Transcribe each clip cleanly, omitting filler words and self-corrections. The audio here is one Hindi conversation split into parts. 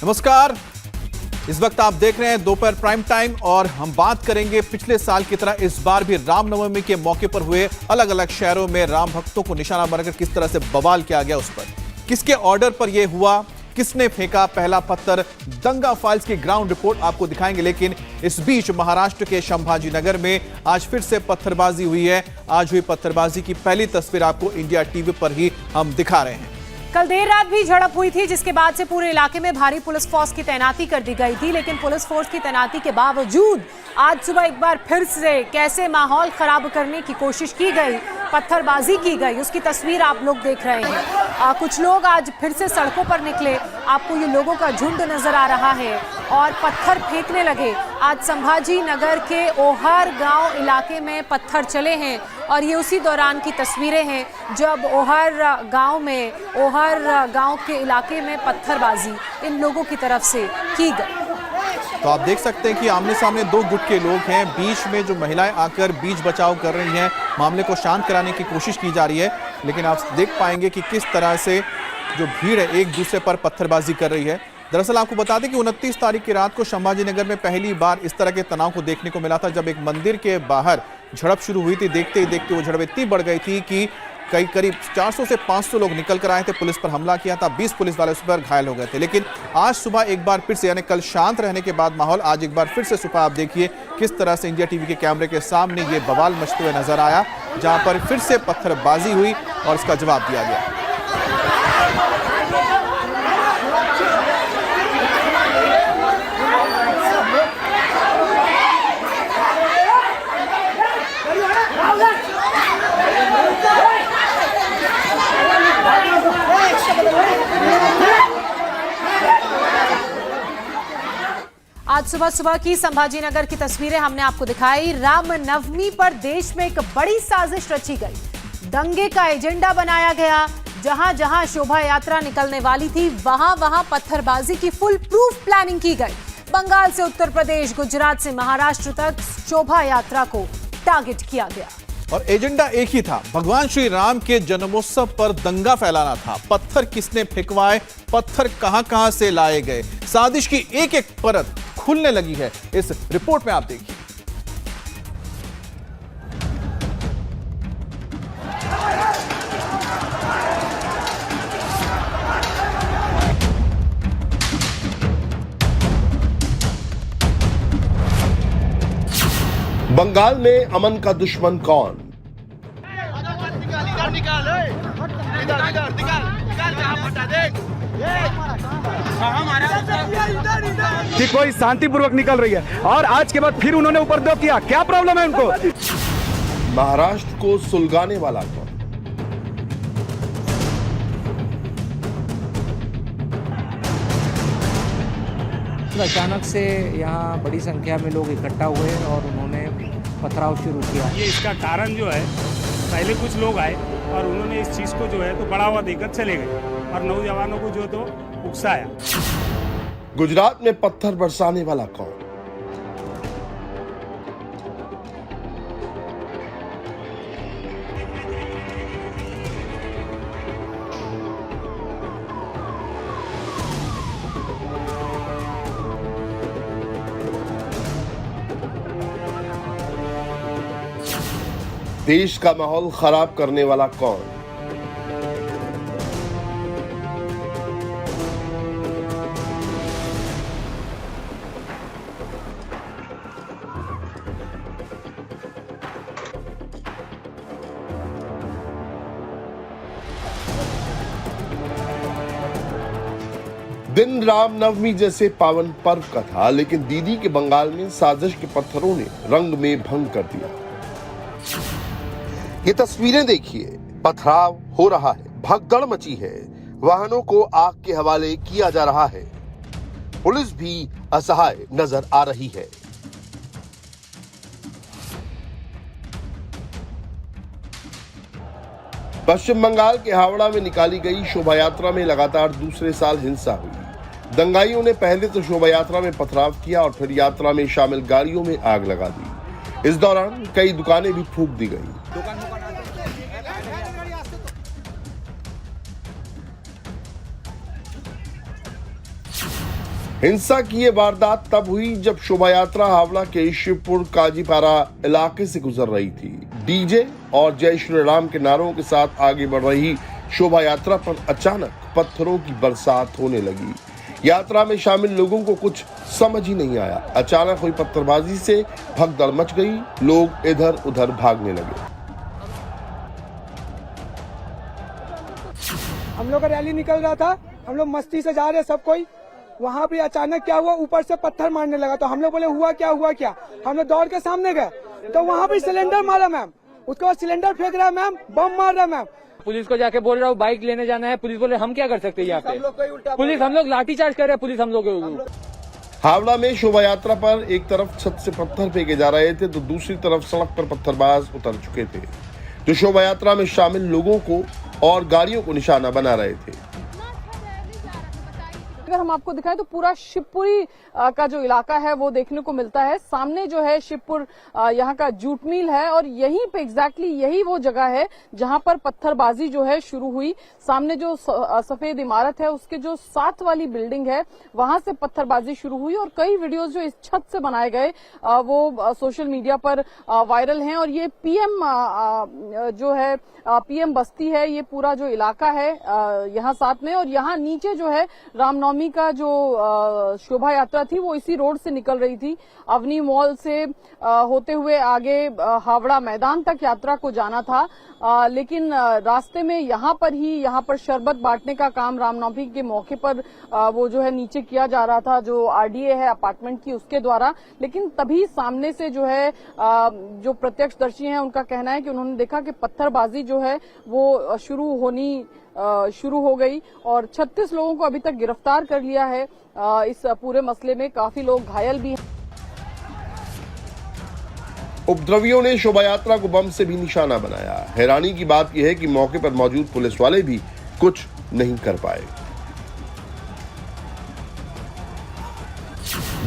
नमस्कार। इस वक्त आप देख रहे हैं दोपहर प्राइम टाइम और हम बात करेंगे पिछले साल की तरह इस बार भी रामनवमी के मौके पर हुए अलग अलग शहरों में राम भक्तों को निशाना बनाकर किस तरह से बवाल किया गया, उस पर किसके ऑर्डर पर यह हुआ, किसने फेंका पहला पत्थर, दंगा फाइल्स की ग्राउंड रिपोर्ट आपको दिखाएंगे। लेकिन इस बीच महाराष्ट्र के संभाजी नगर में आज फिर से पत्थरबाजी हुई है। आज हुई पत्थरबाजी की पहली तस्वीर आपको इंडिया टीवी पर ही हम दिखा रहे हैं। कल देर रात भी झड़प हुई थी, जिसके बाद से पूरे इलाके में भारी पुलिस फोर्स की तैनाती कर दी गई थी। लेकिन पुलिस फोर्स की तैनाती के बावजूद आज सुबह एक बार फिर से कैसे माहौल खराब करने की कोशिश की गई, पत्थरबाजी की गई, उसकी तस्वीर आप लोग देख रहे हैं। कुछ लोग आज फिर से सड़कों पर निकले, आपको ये लोगों का झुंड नजर आ रहा है और पत्थर फेंकने लगे। आज संभाजी नगर के ओहर गांव इलाके में पत्थर चले हैं और ये उसी दौरान की तस्वीरें हैं जब ओहर गांव के इलाके में पत्थरबाजी इन लोगों की तरफ से की गई। तो आप देख सकते हैं कि आमने सामने दो गुट के लोग हैं, बीच में जो महिलाएं आकर बीच बचाव कर रही हैं, मामले को शांत कराने की कोशिश की जा रही है। लेकिन आप देख पाएंगे कि किस तरह से जो भीड़ है एक दूसरे पर पत्थरबाजी कर रही है। दरअसल आपको बता दें कि 29 तारीख की रात को संभाजी नगर में पहली बार इस तरह के तनाव को देखने को मिला था, जब एक मंदिर के बाहर झड़प शुरू हुई थी। देखते ही देखते वो झड़प इतनी बढ़ गई थी कि करीब 400 से 500 लोग निकल कर आए थे, पुलिस पर हमला किया था, 20 पुलिस वाले उस पर घायल हो गए थे। लेकिन आज सुबह एक बार फिर से, यानी कल शांत रहने के बाद माहौल आज एक बार फिर से सुबह आप देखिए किस तरह से इंडिया टीवी के कैमरे के सामने ये बवाल मचते हुए नजर आया, जहां पर फिर से पत्थरबाजी हुई और इसका जवाब दिया गया। आज सुबह सुबह की संभाजी नगर की तस्वीरें हमने आपको दिखाई। रामनवमी पर देश में एक बड़ी साजिश रची गई, दंगे का एजेंडा बनाया गया। जहां जहां शोभा यात्रा निकलने वाली थी वहां वहां पत्थरबाजी की फुल प्रूफ प्लानिंग की गई। बंगाल से उत्तर प्रदेश, गुजरात से महाराष्ट्र तक शोभा यात्रा को टारगेट किया गया और एजेंडा एक ही था, भगवान श्री राम के जन्मोत्सव पर दंगा फैलाना था। पत्थर किसने फेंकवाए, पत्थर कहां से लाए गए, साजिश की एक एक परत खुलने लगी है। इस रिपोर्ट में आप देखिए। बंगाल में अमन का दुश्मन कौन? कि कोई शांतिपूर्वक निकल रही है और आज के बाद फिर उन्होंने उपद्रव किया, क्या प्रॉब्लम है उनको? महाराष्ट्र को सुलगाने वाला कौन? अचानक से यहाँ बड़ी संख्या में लोग इकट्ठा हुए और उन्होंने पथराव शुरू किया। ये इसका कारण जो है, पहले कुछ लोग आए और उन्होंने इस चीज को जो है तो बढ़ावा देकर चले गए और नौजवानों को जो तो उकसाया। गुजरात में पत्थर बरसाने वाला कौन? देश का माहौल खराब करने वाला कौन? दिन रामनवमी जैसे पावन पर्व का था, लेकिन दीदी के बंगाल में साजिश के पत्थरों ने रंग में भंग कर दिया। ये तस्वीरें देखिए, पथराव हो रहा है, भगदड़ मची है, वाहनों को आग के हवाले किया जा रहा है, पुलिस भी असहाय नजर आ रही है। पश्चिम बंगाल के हावड़ा में निकाली गई शोभा यात्रा में लगातार दूसरे साल हिंसा हुई। दंगाइयों ने पहले तो शोभा यात्रा में पथराव किया और फिर यात्रा में शामिल गाड़ियों में आग लगा दी। इस दौरान कई दुकानें भी फूंक दी गई। हिंसा की ये वारदात तब हुई जब शोभा यात्रा हावड़ा के शिवपुर काजीपारा इलाके से गुजर रही थी। डीजे और जय श्री राम के नारों के साथ आगे बढ़ रही शोभा यात्रा पर अचानक पत्थरों की बरसात होने लगी। यात्रा में शामिल लोगों को कुछ समझ ही नहीं आया। अचानक हुई पत्थरबाजी से भगदड़ मच गई, लोग इधर उधर भागने लगे। हम लोग का रैली निकल रहा था, हम लोग मस्ती से जा रहे सब कोई, वहाँ पे अचानक क्या हुआ, ऊपर से पत्थर मारने लगा। तो हम लोग बोले हुआ क्या। हम लोग दौड़ के सामने गए तो वहाँ पे सिलेंडर मारा मैम, उसके बाद सिलेंडर फेंक रहा है मैम, बम मार रहा है मैम। पुलिस को जाके बोल रहा हूँ बाइक लेने जाना है, पुलिस बोले हम क्या कर सकते हैं यहाँ पे, पुलिस हम लोग लाठीचार्ज कर रहे हैं, पुलिस हम लोग। हावड़ा में शोभा यात्रा पर एक तरफ छत से पत्थर फेंके जा रहे थे तो दूसरी तरफ सड़क पर पत्थरबाज उतर चुके थे जो शोभा यात्रा में शामिल लोगों को और गाड़ियों को निशाना बना रहे थे। अगर हम आपको दिखाएं तो पूरा शिवपुरी का जो इलाका है वो देखने को मिलता है। सामने जो है शिवपुर यहाँ का जूट मिल है और यहीं पे एग्जैक्टली यही वो जगह है जहां पर पत्थरबाजी जो है शुरू हुई। सामने जो सफेद इमारत है उसके जो साथ वाली बिल्डिंग है वहां से पत्थरबाजी शुरू हुई और कई वीडियोस जो इस छत से बनाए गए वो सोशल मीडिया पर वायरल हैं। और ये पीएम जो है पीएम बस्ती है, ये पूरा जो इलाका है यहाँ साथ में, और यहाँ नीचे जो है रामनवमी का जो शोभा यात्रा थी वो इसी रोड से निकल रही थी। अवनी मॉल से होते हुए आगे हावड़ा मैदान तक यात्रा को जाना था, लेकिन रास्ते में यहाँ पर शरबत बांटने का काम रामनवमी के मौके पर वो जो है नीचे किया जा रहा था, जो आरडीए है अपार्टमेंट की उसके द्वारा। लेकिन तभी सामने से जो है जो प्रत्यक्षदर्शी हैं उनका कहना है कि उन्होंने देखा कि पत्थरबाजी जो है वो शुरू हो गई और 36 लोगों को अभी तक गिरफ्तार कर लिया है। इस पूरे मसले में काफी लोग घायल भी हैं। उपद्रवियों ने शोभा यात्रा को बम से भी निशाना बनाया। हैरानी की बात यह है कि मौके पर मौजूद पुलिस वाले भी कुछ नहीं कर पाए।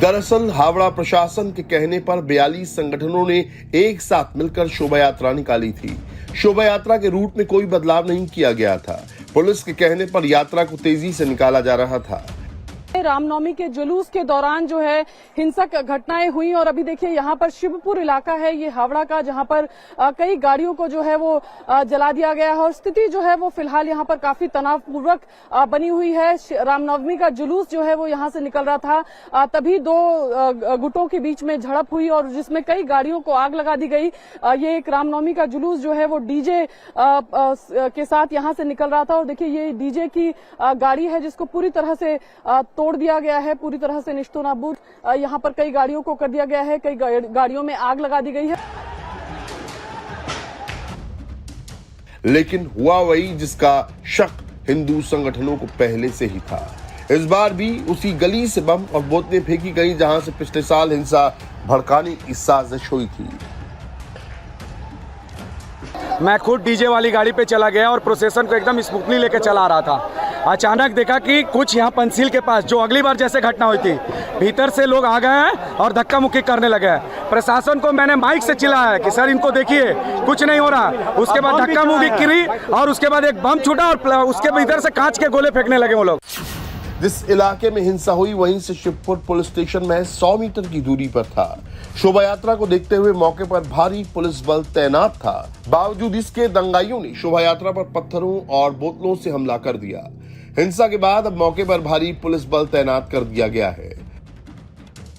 दरअसल हावड़ा प्रशासन के कहने पर 42 संगठनों ने एक साथ मिलकर शोभा यात्रा निकाली थी। शोभा यात्रा के रूट में कोई बदलाव नहीं किया गया था। पुलिस के कहने पर यात्रा को तेजी से निकाला जा रहा था। रामनवमी के जुलूस के दौरान जो है हिंसक घटनाएं हुई और अभी देखिए यहाँ पर शिवपुर इलाका है ये हावड़ा का, जहाँ पर कई गाड़ियों को जो है वो जला दिया गया है और स्थिति जो है वो फिलहाल यहाँ पर काफी तनावपूर्वक बनी हुई है। रामनवमी का जुलूस जो है वो यहाँ से निकल रहा था, तभी दो गुटों के बीच में झड़प हुई और जिसमें कई गाड़ियों को आग लगा दी गई। ये एक रामनवमी का जुलूस जो है वो डीजे के साथ यहाँ से निकल रहा था और देखिए ये डीजे की गाड़ी है जिसको पूरी तरह से तोड़ दिया गया है, पूरी तरह से निश्तो नाबूद यहाँ पर कई गाड़ियों को कर दिया गया है, कई गाड़ियों में आग लगा दी गई है। लेकिन हुआ वही जिसका शक हिंदू संगठनों को पहले से ही था। इस बार भी उसी गली से बम और बोतलें फेंकी गई जहां से पिछले साल हिंसा भड़काने की साजिश हुई थी। मैं खुद डीजे वाली गाड़ी पे चला गया और प्रोसेशन को एकदम स्मूथली लेके चला रहा था। अचानक देखा कि कुछ यहाँ पंसील के पास जो अगली बार जैसे घटना हुई थी भीतर से लोग आ गए हैं और धक्का मुक्की करने लगे हैं। प्रशासन को मैंने माइक से चिल्लाया है कि सर इनको देखिए कुछ नहीं हो रहा। उसके बाद धक्का मुक्की करी और उसके बाद एक बम छूटा और उसके भीतर से कांच के गोले फेंकने लगे वो लोग। जिस इलाके में हिंसा हुई वहीं से शिवपुर पुलिस स्टेशन में 100 मीटर की दूरी पर था। शोभा यात्रा को देखते हुए मौके पर भारी पुलिस बल तैनात था। बावजूद इसके दंगाइयों ने शोभा यात्रा पर पत्थरों और बोतलों से हमला कर दिया। हिंसा के बाद अब मौके पर भारी पुलिस बल तैनात कर दिया गया है।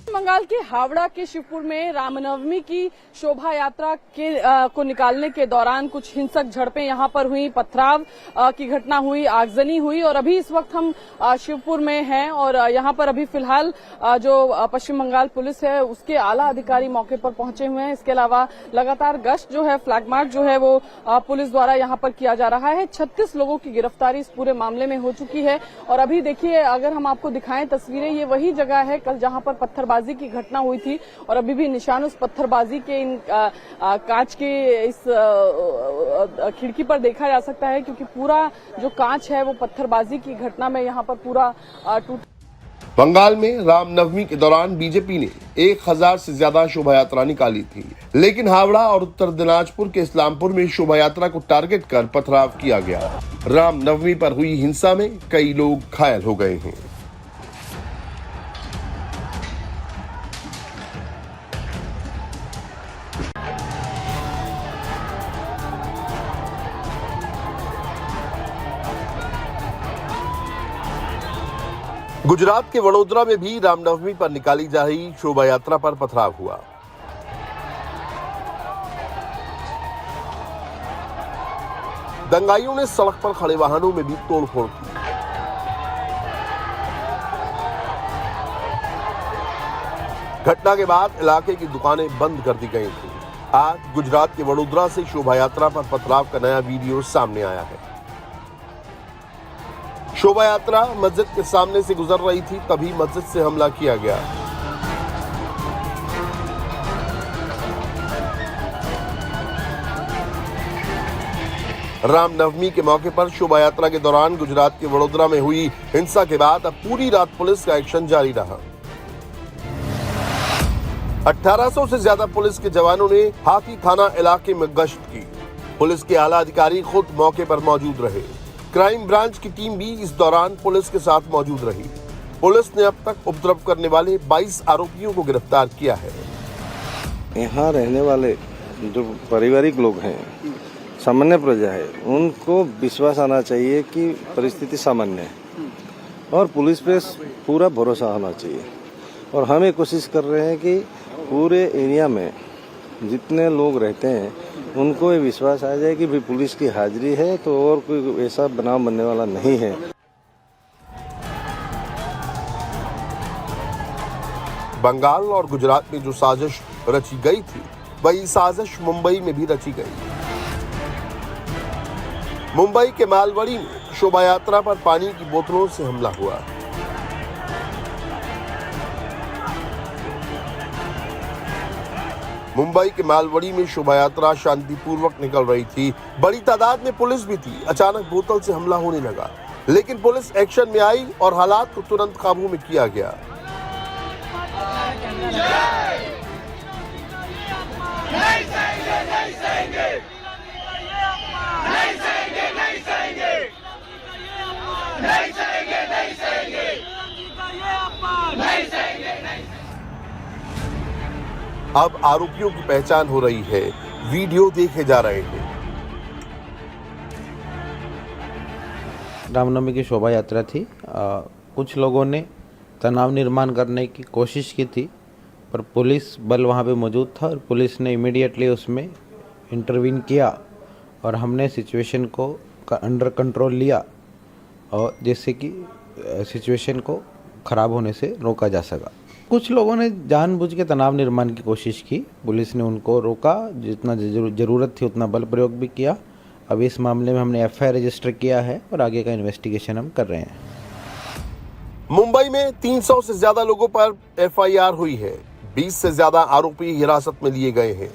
बंगाल के हावड़ा के शिवपुर में रामनवमी की शोभा यात्रा को निकालने के दौरान कुछ हिंसक झड़पें यहां पर हुई, पथराव की घटना हुई, आगजनी हुई और अभी इस वक्त हम शिवपुर में हैं और यहां पर अभी फिलहाल जो पश्चिम बंगाल पुलिस है उसके आला अधिकारी मौके पर पहुंचे हुए हैं। इसके अलावा लगातार गश्त जो है, फ्लैग मार्च जो है वो पुलिस द्वारा यहां पर किया जा रहा है। 36 लोगों की गिरफ्तारी इस पूरे मामले में हो चुकी है और अभी देखिए अगर हम आपको दिखाएं तस्वीरें, ये वही जगह है कल जहां पर पत्थरबाजी की घटना हुई थी और अभी भी निशान उस पत्थरबाजी के इन कांच के इस खिड़की पर देखा जा सकता है क्योंकि पूरा जो कांच है वो पत्थरबाजी की घटना में यहाँ पर पूरा टूट। बंगाल में रामनवमी के दौरान बीजेपी ने 1000 से ज्यादा शोभा यात्रा निकाली थी, लेकिन हावड़ा और उत्तर दिनाजपुर के इस्लामपुर में शोभा यात्रा को टारगेट कर पथराव किया गया। रामनवमी पर हुई हिंसा में कई लोग घायल हो गए हैं। गुजरात के वडोदरा में भी रामनवमी पर निकाली जा रही शोभा यात्रा पर पथराव हुआ। दंगाइयों ने सड़क पर खड़े वाहनों में भी तोड़फोड़ की। घटना के बाद इलाके की दुकानें बंद कर दी गई थी। आज गुजरात के वडोदरा से शोभा यात्रा पर पथराव का नया वीडियो सामने आया है। शोभा यात्रा मस्जिद के सामने से गुजर रही थी, तभी मस्जिद से हमला किया गया। रामनवमी के मौके पर शोभा यात्रा के दौरान गुजरात के वडोदरा में हुई हिंसा के बाद अब पूरी रात पुलिस का एक्शन जारी रहा। 1800 से ज्यादा पुलिस के जवानों ने हाथी थाना इलाके में गश्त की। पुलिस के आला अधिकारी खुद मौके पर मौजूद रहे। क्राइम ब्रांच की टीम भी इस दौरान पुलिस के साथ मौजूद रही। पुलिस ने अब तक उपद्रव करने वाले 22 आरोपियों को गिरफ्तार किया है। यहाँ रहने वाले जो पारिवारिक लोग हैं, सामान्य प्रजा है, उनको विश्वास आना चाहिए कि परिस्थिति सामान्य है और पुलिस पे पूरा भरोसा होना चाहिए। और हम ये कोशिश कर रहे हैं कि पूरे एरिया में जितने लोग रहते हैं उनको ये विश्वास आ जाए कि भी पुलिस की हाजिरी है, तो और कोई ऐसा बनाव बनने वाला नहीं है। बंगाल और गुजरात में जो साजिश रची गई थी, वही साजिश मुंबई में भी रची गई। मुंबई के मालवड़ी में शोभा यात्रा पर पानी की बोतलों से हमला हुआ। मुंबई के मालवड़ी में शोभा यात्रा शांतिपूर्वक निकल रही थी। बड़ी तादाद में पुलिस भी थी। अचानक बोतल से हमला होने लगा, लेकिन पुलिस एक्शन में आई और हालात को तुरंत काबू में किया गया। अब आरोपियों की पहचान हो रही है, वीडियो देखे जा रहे हैं। रामनवमी की शोभा यात्रा थी। कुछ लोगों ने तनाव निर्माण करने की कोशिश की थी, पर पुलिस बल वहाँ पे मौजूद था और पुलिस ने इमीडिएटली उसमें इंटरवीन किया और हमने सिचुएशन को अंडर कंट्रोल लिया और जिससे कि सिचुएशन को ख़राब होने से रोका जा सका। कुछ लोगों ने जानबूझ के तनाव निर्माण की कोशिश की। पुलिस ने उनको रोका, जितना ज़रूरत थी उतना बल प्रयोग भी किया। अब इस मामले में हमने एफआईआर रजिस्टर किया है और आगे का इन्वेस्टिगेशन हम कर रहे हैं। मुंबई में 300 से ज्यादा लोगों पर एफआईआर हुई है। 20 से ज्यादा आरोपी हिरासत में लिए गए हैं।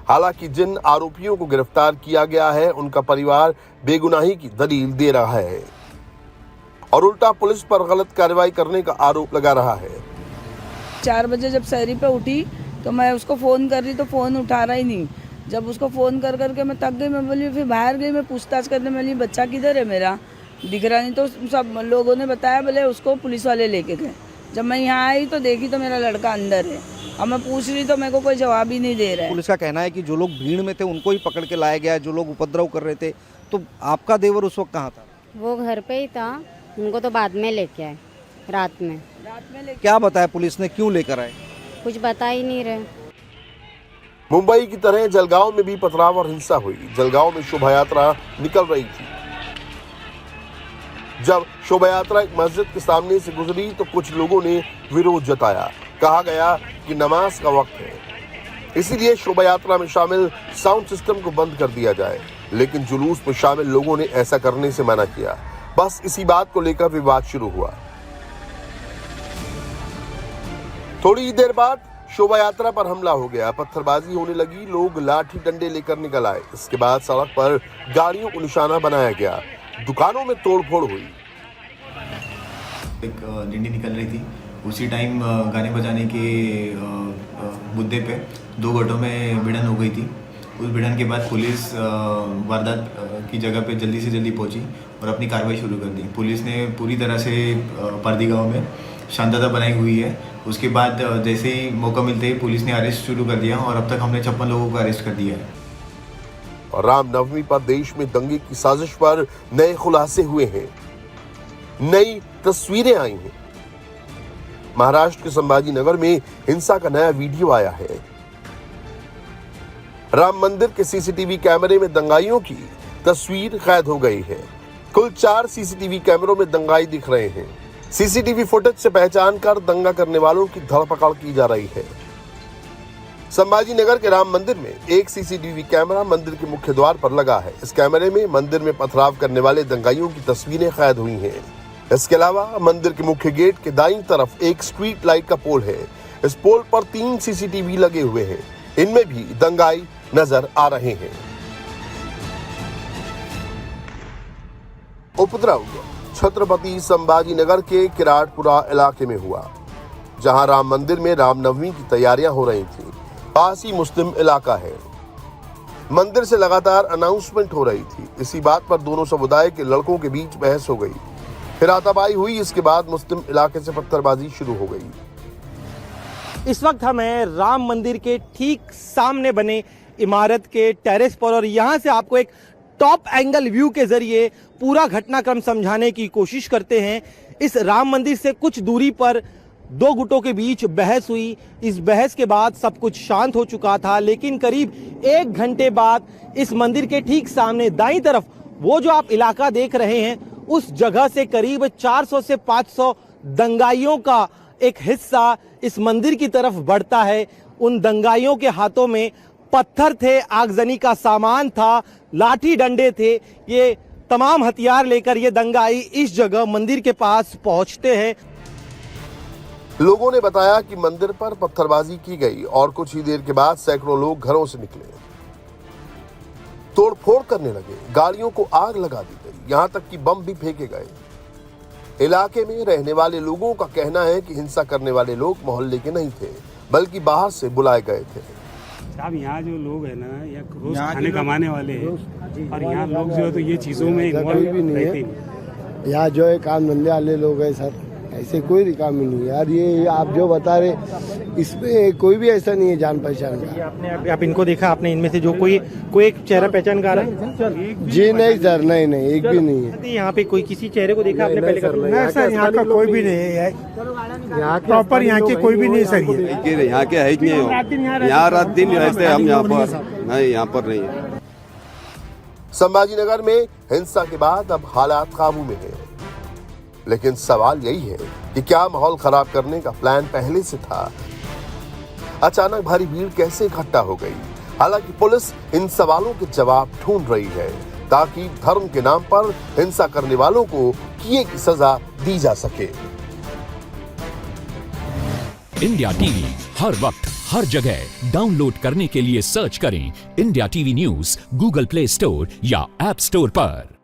हालांकि जिन आरोपियों को गिरफ्तार किया गया है, उनका परिवार बेगुनाही की दलील दे रहा है और उल्टा पुलिस पर गलत कार्रवाई करने का आरोप लगा रहा है। 4 बजे जब शहरी पे उठी तो मैं उसको फ़ोन कर रही तो फ़ोन उठा रहा ही नहीं। जब उसको फ़ोन कर करके मैं थक गई, मैं बोली फिर बाहर गई, मैं पूछताछ करने में बोली बच्चा किधर है मेरा, दिख रहा नहीं। तो सब लोगों ने बताया बोले उसको पुलिस वाले लेके गए। जब मैं यहाँ आई तो देखी तो मेरा लड़का अंदर है। अब मैं पूछ रही तो मेरे को कोई जवाब ही नहीं दे रहा है। पुलिस का कहना है कि जो लोग भीड़ में थे उनको ही पकड़ के लाया गया, जो लोग उपद्रव कर रहे थे। तो आपका देवर उस वक्त कहाँ था? वो घर पे ही था, उनको तो बाद में लेके आए, रात में क्या बताया पुलिस ने, क्यों लेकर आए? कुछ बता ही नहीं रहे। मुंबई की तरह जलगांव में भी पथराव और हिंसा हुई। जलगांव में शोभा यात्रा निकल रही थी। जब शोभा यात्रा एक मस्जिद के सामने से गुजरी तो कुछ लोगों ने विरोध जताया। कहा गया कि नमाज का वक्त है, इसीलिए शोभा यात्रा में शामिल साउंड सिस्टम को बंद कर दिया जाए। लेकिन जुलूस में शामिल लोगों ने ऐसा करने से मना किया। बस इसी बात को लेकर विवाद शुरू हुआ। थोड़ी देर बाद शोभा यात्रा पर हमला हो गया, पत्थरबाजी होने लगी, लोग लाठी डंडे लेकर निकल आए। इसके बाद सड़क पर गाड़ियों को निशाना बनाया गया, दुकानों में तोड़फोड़ हुई। एक डिंडी निकल रही थी, उसी टाइम गाने बजाने के मुद्दे पे 2 गटों में भिड़न हो गई थी। उस भिड़न के बाद पुलिस वारदात की जगह पे जल्दी से जल्दी पहुंची और अपनी कार्रवाई शुरू कर दी। पुलिस ने पूरी तरह से पारदी गांव में शांतता बनाई हुई है। उसके बाद जैसे ही मौका मिलते ही पुलिस ने अरेस्ट शुरू कर दिया और अब तक हमने 56 लोगों को अरेस्ट कर दिया है। और रामनवमी पर देश में दंगे की साजिश पर नए खुलासे हुए हैं। नई तस्वीरें आई हैं। महाराष्ट्र के संभाजी नगर में हिंसा का नया वीडियो आया है। राम मंदिर के सीसीटीवी कैमरे में दंगाइयों की तस्वीर कैद हो गई है। कुल 4 सीसीटीवी कैमरों में दंगाई दिख रहे हैं। सीसीटीवी फुटेज से पहचान कर दंगा करने वालों की धरपकड़ की जा रही है। संभाजी नगर के राम मंदिर में एक सीसीटीवी कैमरा मंदिर के मुख्य द्वार पर लगा है। इस कैमरे में मंदिर में पथराव करने वाले दंगाइयों की तस्वीरें कैद हुई हैं। इसके अलावा मंदिर के मुख्य गेट के दाईं तरफ एक स्ट्रीट लाइट का पोल है। इस पोल पर 3 सीसीटीवी लगे हुए हैं। इनमें भी दंगाई नजर आ रहे हैं। उपद्रव छत्रपति संभाजी नगर के किराटपुरा इलाके में हुआ, जहां राम मंदिर में रामनवमी की तैयारियां हो रही थी। पास ही मुस्लिम इलाका है। मंदिर से लगातार अनाउंसमेंट हो रही थी। इसी बात पर दोनों समुदाय के लड़कों के बीच बहस हो गई, फिर हाथापाई हुई। इसके बाद मुस्लिम इलाके से पत्थरबाजी शुरू हो गई। इस वक्त हम हैं राम मंदिर के ठीक सामने बने इमारत के टेरेस पर और यहाँ से आपको एक टॉप एंगल व्यू के जरिए पूरा घटनाक्रम समझाने की कोशिश करते हैं। इस राम मंदिर से कुछ दूरी पर 2 गुटों के बीच बहस हुई। इस बहस के बाद सब कुछ शांत हो चुका था, लेकिन करीब 1 घंटे बाद इस मंदिर के ठीक सामने दाईं तरफ वो जो आप इलाका देख रहे हैं, उस जगह से करीब 400 से 500 दंगाइयों का एक हिस्सा इस मंदिर की तरफ बढ़ता है। उन दंगाइयों के हाथों में पत्थर थे, आगजनी का सामान था, लाठी डंडे थे। ये तमाम हथियार लेकर ये दंगाई इस जगह मंदिर के पास पहुंचते हैं। लोगों ने बताया कि मंदिर पर पत्थरबाजी की गई और कुछ ही देर के बाद सैकड़ों लोग घरों से निकले, तोड़फोड़ करने लगे, गाड़ियों को आग लगा दी गई, यहां तक कि बम भी फेंके गए। इलाके में रहने वाले लोगों का कहना है कि हिंसा करने वाले लोग मोहल्ले के नहीं थे, बल्कि बाहर से बुलाए गए थे। साहब यहाँ जो लोग हैं ना, यहाँ रोज खाने कमाने वाले हैं और यहाँ लोग जो है तो ये चीजों में इन्वॉल्व रहते हैं। यहाँ जो है काम धंधे वाले लोग हैं सर, ऐसे कोई रिकाम नहीं है यार। ये आप जो बता रहे, इसमें कोई भी ऐसा नहीं है जान पहचान का। आप इनको देखा आपने, इनमें से जो कोई एक चेहरा पहचान का रहा है? जी नहीं सर, नहीं एक भी नहीं है। यहाँ पे कोई किसी चेहरे को देखा आपने पहले? सर यहाँ का कोई भी नहीं है, यहाँ प्रॉपर यहाँ के कोई भी नहीं सर। यहाँ के है ही नहीं, यहाँ रात दिन रहते हम यहाँ पर नहीं, यहाँ पर नहीं है। संभाजी नगर में हिंसा के बाद अब हालात काबू में है, लेकिन सवाल यही है कि क्या माहौल खराब करने का प्लान पहले से था? अचानक भारी भीड़ कैसे इकट्ठा हो गई? हालांकि पुलिस इन सवालों के जवाब ढूंढ रही है, ताकि धर्म के नाम पर हिंसा करने वालों को किए की सजा दी जा सके। इंडिया टीवी हर वक्त हर जगह डाउनलोड करने के लिए सर्च करें India TV news Google play store या ऐप स्टोर पर।